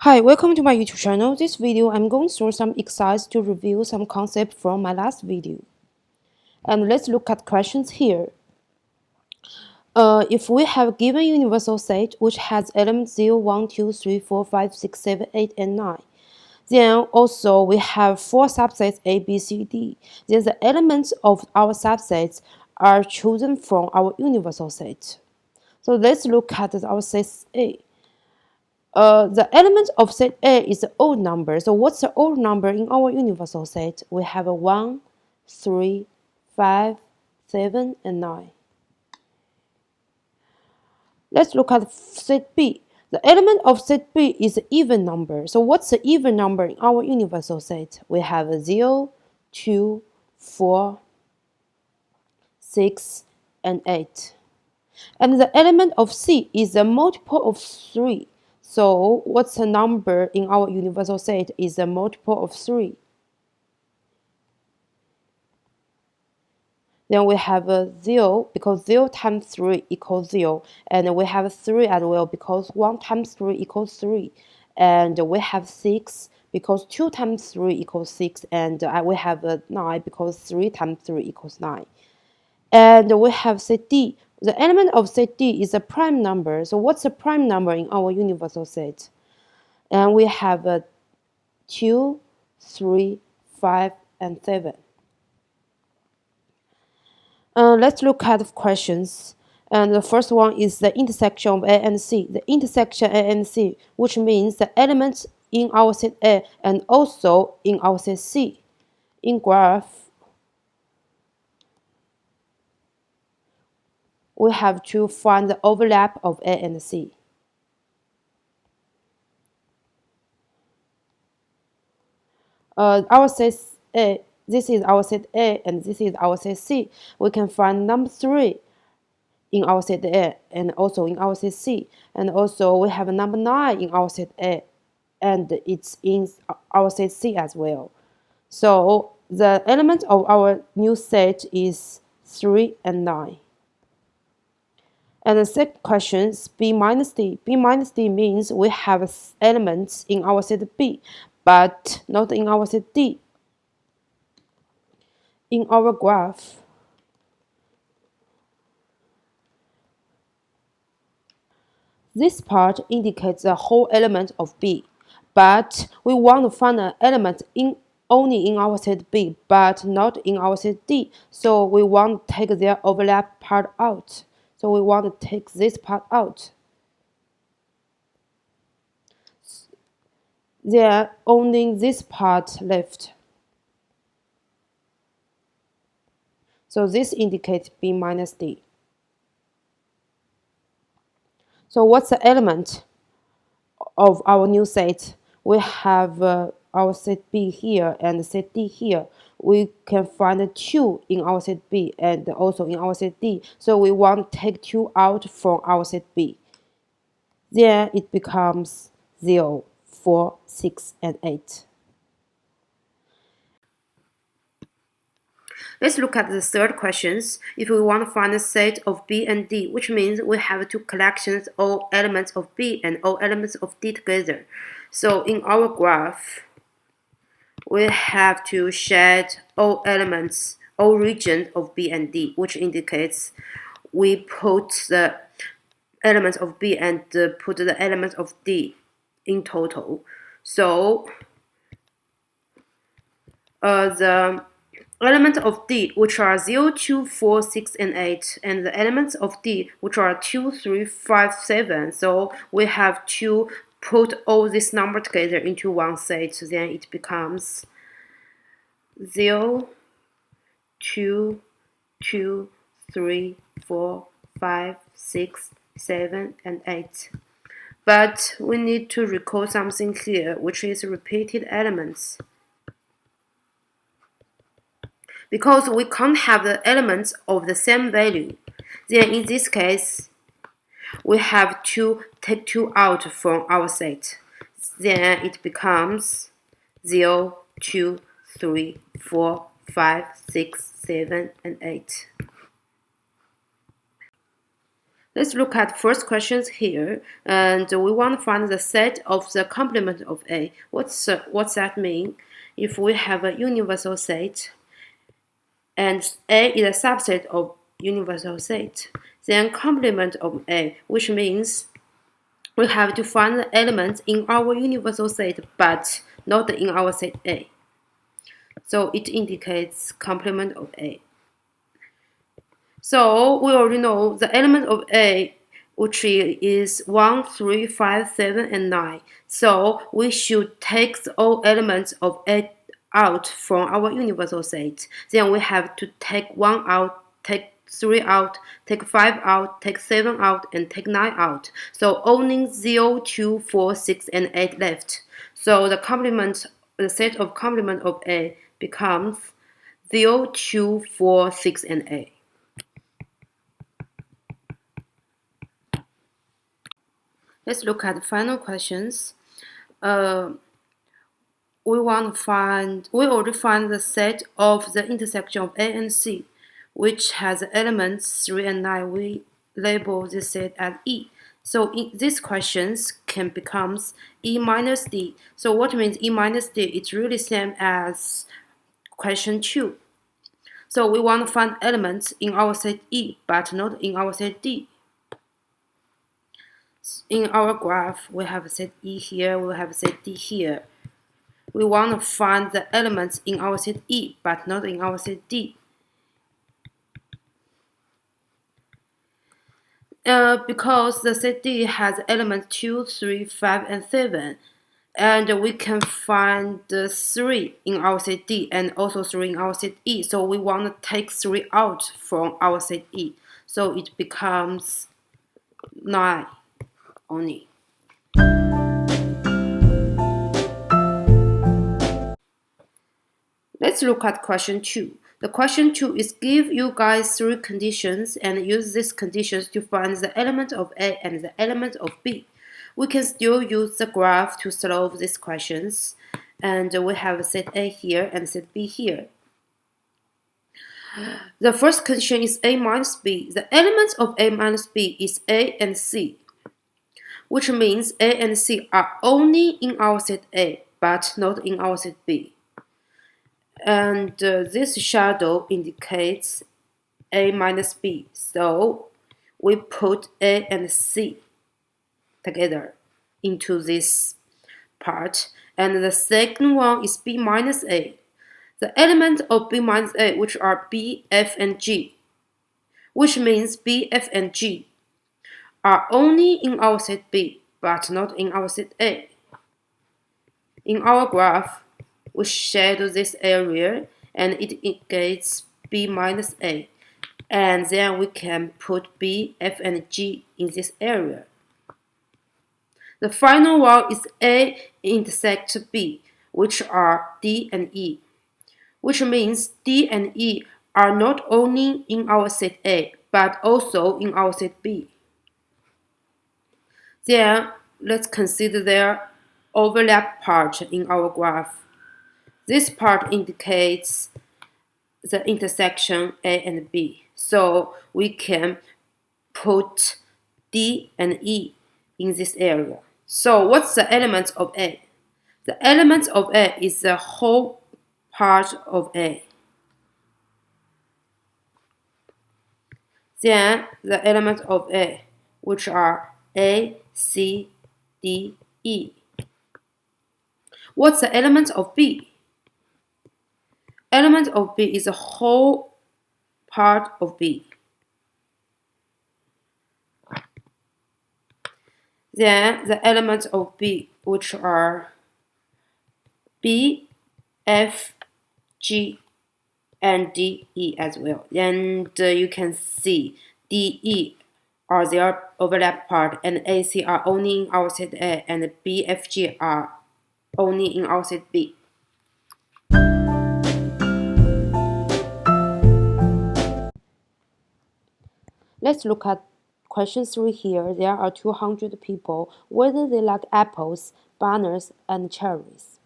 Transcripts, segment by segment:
Hi, welcome to my YouTube channel. This video I'm going through some exercise to review some concepts from my last video. And let's look at questions here. If we have given universal set which has elements 0, 1, 2, 3, 4, 5, 6, 7, 8, and 9, then also we have 4 subsets A, B, C, D. Then the elements of our subsets are chosen from our universal set. So let's look at our set A. The element of set A is the odd number. So what's the odd number in our universal set? We have a 1, 3, 5, 7, and 9. Let's look at set B. The element of set B is an even number. So what's the even number in our universal set? We have a 0, 2, 4, 6, and 8. And the element of C is a multiple of 3. So what's the number in our universal set is a multiple of 3. Then we have a 0 because 0 times 3 equals 0. And we have 3 as well because 1 times 3 equals 3. And we have 6 because 2 times 3 equals 6. And we have 9 because 3 times 3 equals 9. And we have set D. The element of set D is a prime number. So what's a prime number in our universal set? And we have 2, 3, 5, and 7. Let's look at the questions. And the first one is the intersection of A and C. The intersection A and C, which means the elements in our set A and also in our set C. In graph, we have to find the overlap of A and C. Our set A, this is our set A, and this is our set C. We can find number 3 in our set A and also in our set C. And also we have number 9 in our set A, and it's in our set C as well. So the element of our new set is 3 and 9. And the second question is B minus D. B minus D means we have elements in our set B, but not in our set D. In our graph, this part indicates the whole element of B, but we want to find an element only in our set B, but not in our set D. So we want to take their overlap part out. So we want to take this part out. There only this part left. So this indicates B minus D. So what's the element of our new set? We have our set B here and set D here. We can find 2 in our set B and also in our set D. So we want to take 2 out from our set B. Then it becomes 0, 4, 6, and 8. Let's look at the third questions. If we want to find a set of B and D, which means we have 2 collections, all elements of B and all elements of D together. So in our graph, we have to shed all elements, all regions of B and D, which indicates we put the elements of B and put the elements of D in total. So the elements of D, which are 0, 2, 4, 6, and 8, and the elements of D, which are 2, 3, 5, 7. So we have to put all this number together into one set. So then it becomes 0, 2, 2, 3, 4, 5, 6, 7, and 8. But we need to recall something here, which is repeated elements. Because we can't have the elements of the same value, then in this case, we have to take 2 out from our set. Then it becomes 0, 2, 3, 4, 5, 6, 7, and 8. Let's look at first questions here, and we want to find the set of the complement of A. What's that mean? If we have a universal set, and A is a subset of universal set, then complement of A, which means we have to find the elements in our universal set, but not in our set A. So it indicates complement of A. So we already know the element of A, which is 1, 3, 5, 7, and 9. So we should take all elements of A out from our universal set. Then we have to take 1 out, take 3 out, take 5 out, take 7 out, and take 9 out. So only 0, 2, 4, 6, and 8 left. So the set of complement of A becomes 0, 2, 4, 6, and 8. Let's look at the final questions. We already find the set of the intersection of A and C, which has elements 3 and 9. We label this set as E. So these questions can become E minus D. So what means E minus D? It's really same as question 2. So we want to find elements in our set E, but not in our set D. In our graph, we have set E here, we have set D here. We want to find the elements in our set E, but not in our set D. Because the set D has elements 2, 3, 5, and 7, and we can find the 3 in our set D and also 3 in our set E. So we want to take 3 out from our set E. So it becomes 9 only. Let's look at question 2. The question 2 is give you guys 3 conditions and use these conditions to find the element of A and the element of B. We can still use the graph to solve these questions, and we have set A here and set B here. The first condition is A minus B. The elements of A minus B is A and C, which means A and C are only in our set A, but not in our set B. And this shadow indicates A minus B. So we put A and C together into this part. And the second one is B minus A. The element of B minus A, which are B, F, and G, which means B, F, and G are only in our set B, but not in our set A. In our graph, we shadow this area and it indicates B minus A. And then we can put B, F, and G in this area. The final one is A intersect B, which are D and E, which means D and E are not only in our set A, but also in our set B. Then let's consider their overlap part in our graph. This part indicates the intersection A and B. So we can put D and E in this area. So what's the element of A? The element of A is the whole part of A. Then the element of A, which are A, C, D, E. What's the element of B? Element of B is the whole part of B. Then the elements of B, which are B, F, G, and D, E as well. And you can see D, E are their overlap part, and A, C are only in our set A, and B, F, G are only in our set B. Let's look at question 3 here. There are 200 people, whether they like apples, bananas, and cherries.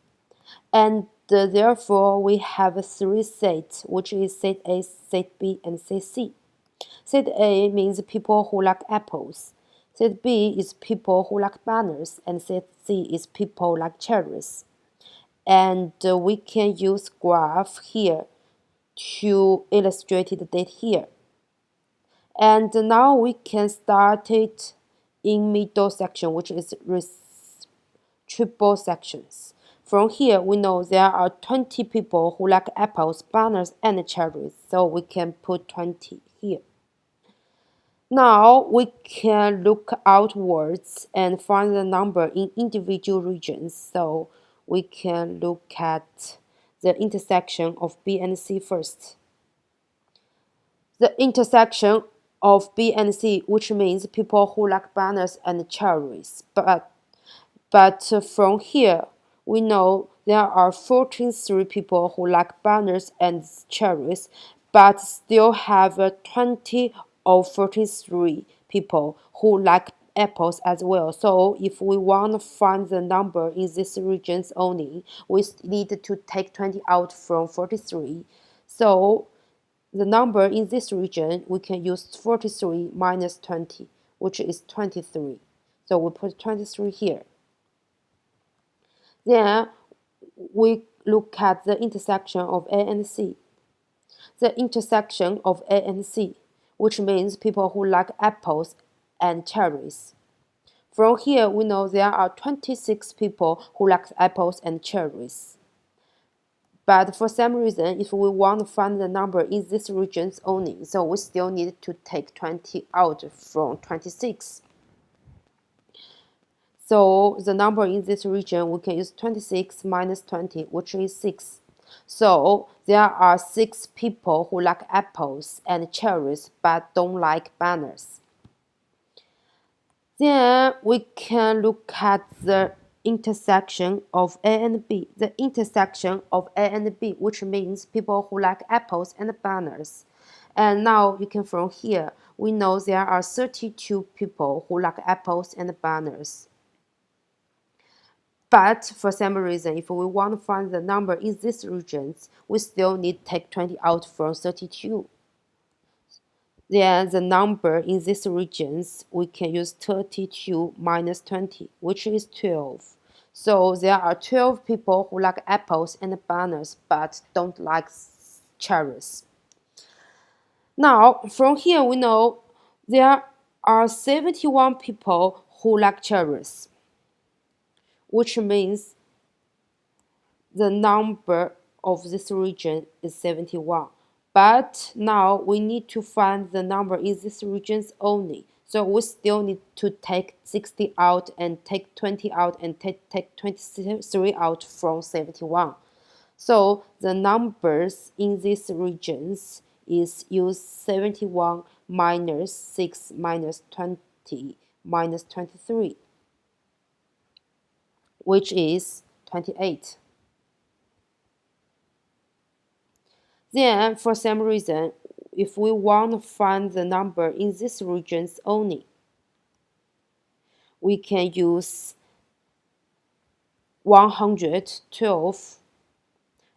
And therefore, we have 3 sets, which is set A, set B, and set C. Set A means people who like apples. Set B is people who like bananas, and set C is people like cherries. And we can use graph here to illustrate the data here. And now we can start it in middle section, which is triple sections. From here, we know there are 20 people who like apples, bananas, and cherries, so we can put 20 here. Now we can look outwards and find the number in individual regions. So we can look at the intersection of B and C first. The intersection of B and C, which means people who like bananas and cherries. But from here, we know there are 43 people who like bananas and cherries, but still have 20 of 43 people who like apples as well. So if we want to find the number in these regions only, we need to take 20 out from 43. So the number in this region, we can use 43 minus 20, which is 23. So we put 23 here. Then we look at the intersection of A and C. The intersection of A and C, which means people who like apples and cherries. From here, we know there are 26 people who like apples and cherries. But for some reason, if we want to find the number in these regions only, so we still need to take 20 out from 26. So the number in this region, we can use 26 minus 20, which is 6. So there are 6 people who like apples and cherries but don't like bananas. Then we can look at the intersection of A and B. The intersection of A and B, which means people who like apples and bananas. And now you can from here, we know there are 32 people who like apples and bananas. But for some reason, if we want to find the number in these regions, we still need to take 20 out from 32. Then the number in these regions, we can use 32 minus 20, which is 12. So there are 12 people who like apples and bananas but don't like cherries. Now, from here we know there are 71 people who like cherries, which means the number of this region is 71. But now we need to find the number in these regions only. So we still need to take 60 out and take 20 out and take 23 out from 71. So the numbers in these regions is use 71 minus 6 minus 20 minus 23, which is 28. Then, for some reason, if we want to find the number in these regions only, we can use 112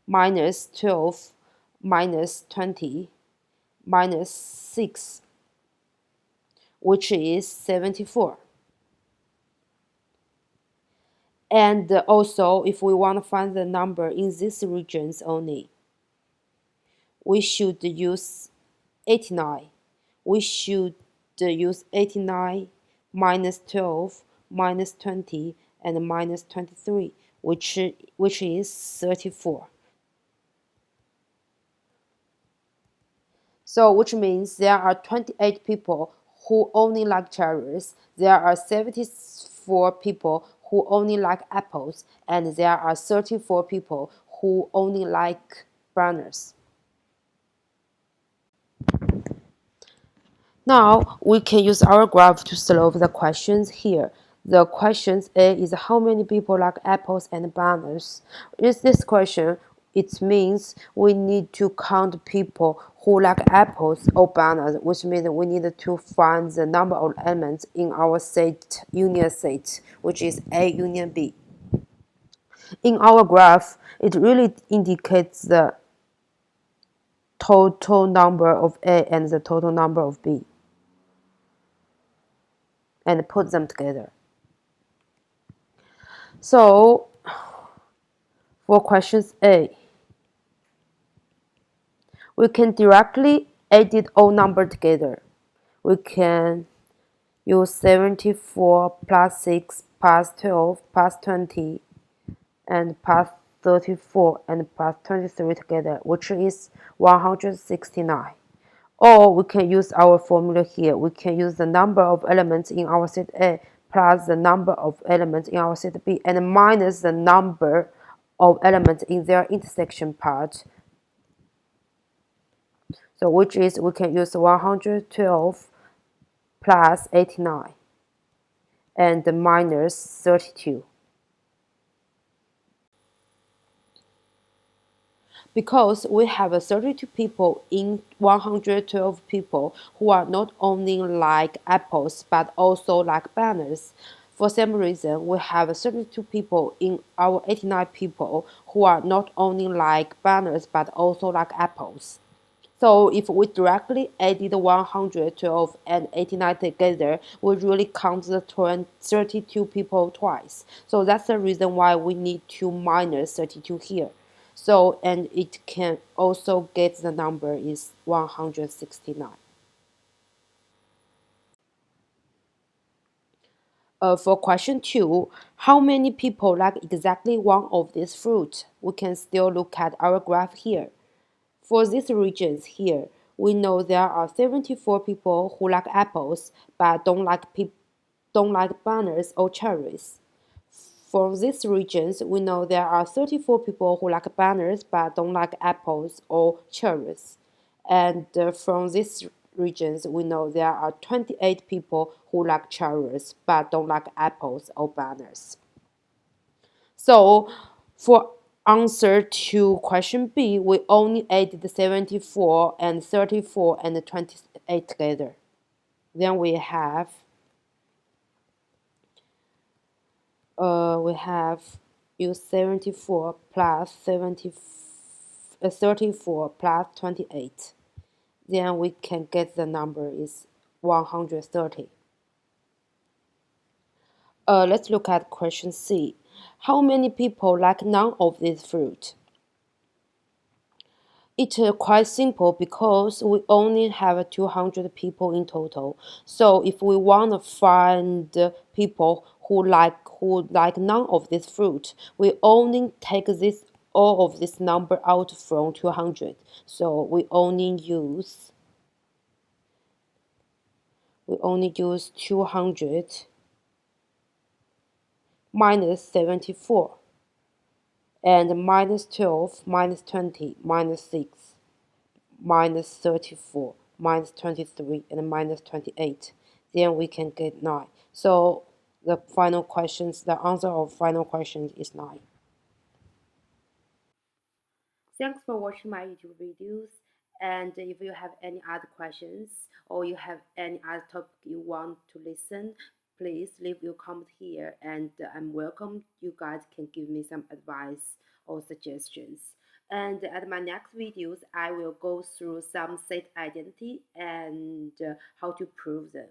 minus 12 minus 20 minus 6, which is 74. And also, if we want to find the number in these regions only, we should use 89. We should use 89 minus 12 minus 20 and minus 23, which is 34. So which means there are 28 people who only like cherries, there are 74 people who only like apples, and there are 34 people who only like bananas. Now we can use our graph to solve the questions here. The question A is how many people like apples and bananas? With this question, it means we need to count people who like apples or bananas, which means we need to find the number of elements in our set, union set, which is A union B. In our graph, it really indicates the total number of A and the total number of B and put them together. So for questions A, we can directly edit all numbers together. We can use 74 plus 6 plus 12 plus 20 and plus 34 and plus 23 together, which is 169. Or we can use our formula here. We can use the number of elements in our set A plus the number of elements in our set B and minus the number of elements in their intersection part. So which is we can use 112 plus 89 and minus 32. Because we have 32 people in 112 people who are not only like apples but also like bananas. For some reason, we have 32 people in our 89 people who are not only like bananas but also like apples. So if we directly added 112 and 89 together, we really count the 32 people twice. So that's the reason why we need to minus 32 here. So, and it can also get the number is 169. For question 2, how many people like exactly one of these fruits? We can still look at our graph here. For these regions here, we know there are 74 people who like apples but don't like bananas or cherries. For these regions, we know there are 34 people who like bananas but don't like apples or cherries. And from these regions, we know there are 28 people who like cherries but don't like apples or bananas. So for answer to question B, we only added 74 and 34 and 28 together. Then we have use 74 plus 34 plus 28. Then we can get the number is 130. Let's look at question C. How many people like none of these fruit? It's quite simple because we only have 200 people in total. So if we want to find people who like none of this fruit, we only take all of this number out from 200. So we only use 200 minus 74 and minus 12 minus 20 minus 6 minus 34 minus 23 and minus 28. Then we can get 9. So the answer of final questions is 9. Thanks for watching my YouTube videos. And if you have any other questions or you have any other topic you want to listen, please leave your comment here, and I'm welcome. You guys can give me some advice or suggestions. And at my next videos, I will go through some set identity and how to prove them.